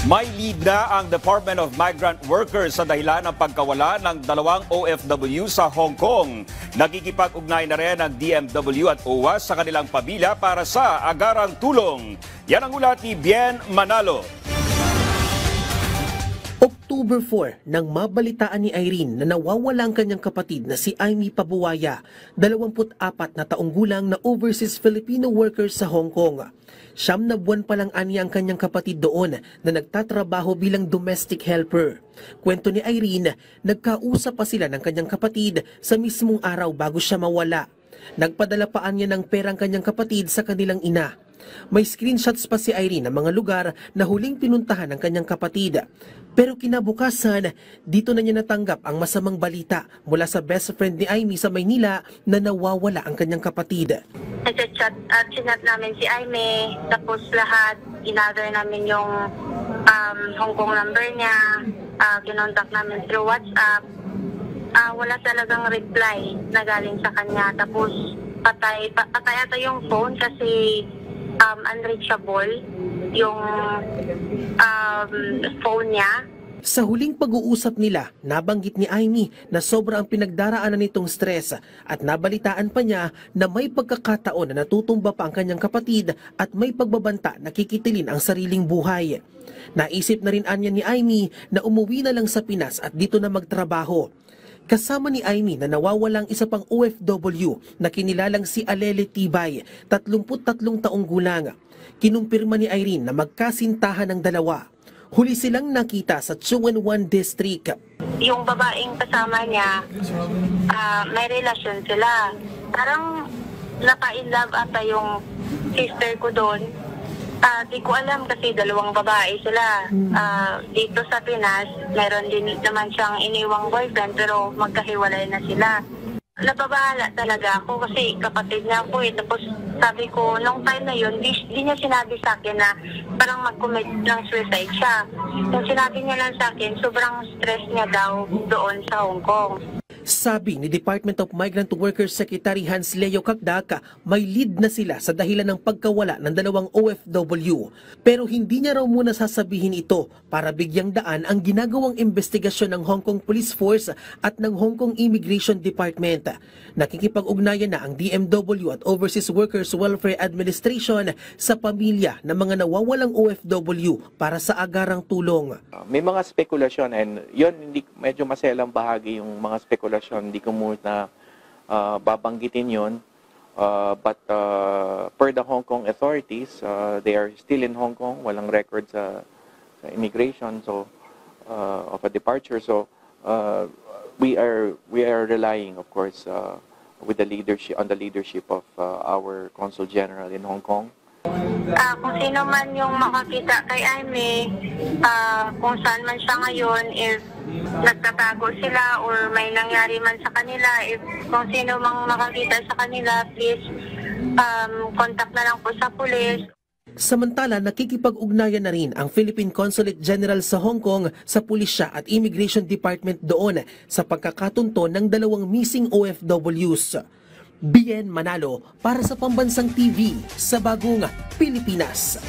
May lead na ang Department of Migrant Workers sa dahilan ng pagkawala ng dalawang OFW sa Hong Kong. Nagkikipag-ugnay na rin ang DMW at OWA sa kanilang pamilya para sa agarang tulong. Yan ang ulat ni Bien Manalo. October 4, nang mabalitaan ni Irene na nawawala ang kanyang kapatid na si Amy Pabuaya, 24 na taong gulang na overseas Filipino workers sa Hong Kong. 9 na buwan pa lang aniya ang kanyang kapatid doon na nagtatrabaho bilang domestic helper. Kwento ni Irene, nagkausap pa sila ng kanyang kapatid sa mismong araw bago siya mawala. Nagpadala pa niya ng perang kanyang kapatid sa kanilang ina. May screenshots pa si Irene ng mga lugar na huling pinuntahan ng kanyang kapatid. Pero kinabukasan, dito na niya natanggap ang masamang balita mula sa best friend ni Amy sa Maynila na nawawala ang kanyang kapatid. Nag-chat at sinat namin si Amy, tapos lahat, inather namin yung Hong Kong number niya, kinontak namin through WhatsApp. Wala talagang reply na galing sa kanya, tapos patay ata yung phone kasi unreachable yung phone niya. Sa huling pag-uusap nila, nabanggit ni Amy na sobra ang pinagdaraanan nitong stress at nabalitaan pa niya na may pagkakataon na natutumba pa ang kanyang kapatid at may pagbabanta na kikitilin ang sariling buhay. Naisip na rin anya ni Amy na umuwi na lang sa Pinas at dito na magtrabaho. Kasama ni Amy na nawawalang isa pang OFW na kinilalang si Alele Tibay, 33 taong gulang. Kinumpirma ni Irene na magkasintahan ng dalawa. Huli silang nakita sa Chuen Wan District. Yung babaeng kasama niya, may relasyon sila. Parang napa-inlove ata yung sister ko doon. Di ko alam kasi dalawang babae sila. Dito sa Pinas, meron din naman siyang iniwang boyfriend pero magkahiwalay na sila. Nababahala talaga ako kasi kapatid niya ako eh. Tapos sabi ko, nung time na yun, di niya sinabi sa akin na parang mag-commit ng suicide siya. Yung sinabi niya lang sa akin, sobrang stress niya daw doon sa Hong Kong. Sabi ni Department of Migrant Workers Secretary Hans Leo Kakdaka, may lead na sila sa dahilan ng pagkawala ng dalawang OFW. Pero hindi niya raw muna sasabihin ito para bigyang daan ang ginagawang investigasyon ng Hong Kong Police Force at ng Hong Kong Immigration Department. Nakikipag-ugnayan na ang DMW at Overseas Workers Welfare Administration sa pamilya ng mga nawawalang OFW para sa agarang tulong. May mga spekulasyon and yun hindi medyo maselang bahagi yung mga spekulasyon. Hindi ko muna babanggitin yun. But per the Hong Kong authorities, they are still in Hong Kong. Walang record sa immigration of a departure. So we are relying, of course, with the leadership on the leadership of our Consul General in Hong Kong. Kung sino man yung makakita kay Amy, kung saan man siya ngayon, if nagtatago sila or may nangyari man sa kanila, if kung sino mang makakita sa kanila, please contact na lang po sa pulis. Samantala, nakikipag-ugnayan na rin ang Philippine Consulate General sa Hong Kong sa pulisya at Immigration Department doon sa pagkakatunto ng dalawang missing OFWs. Bien Manalo para sa Pambansang TV sa Bagong Pilipinas.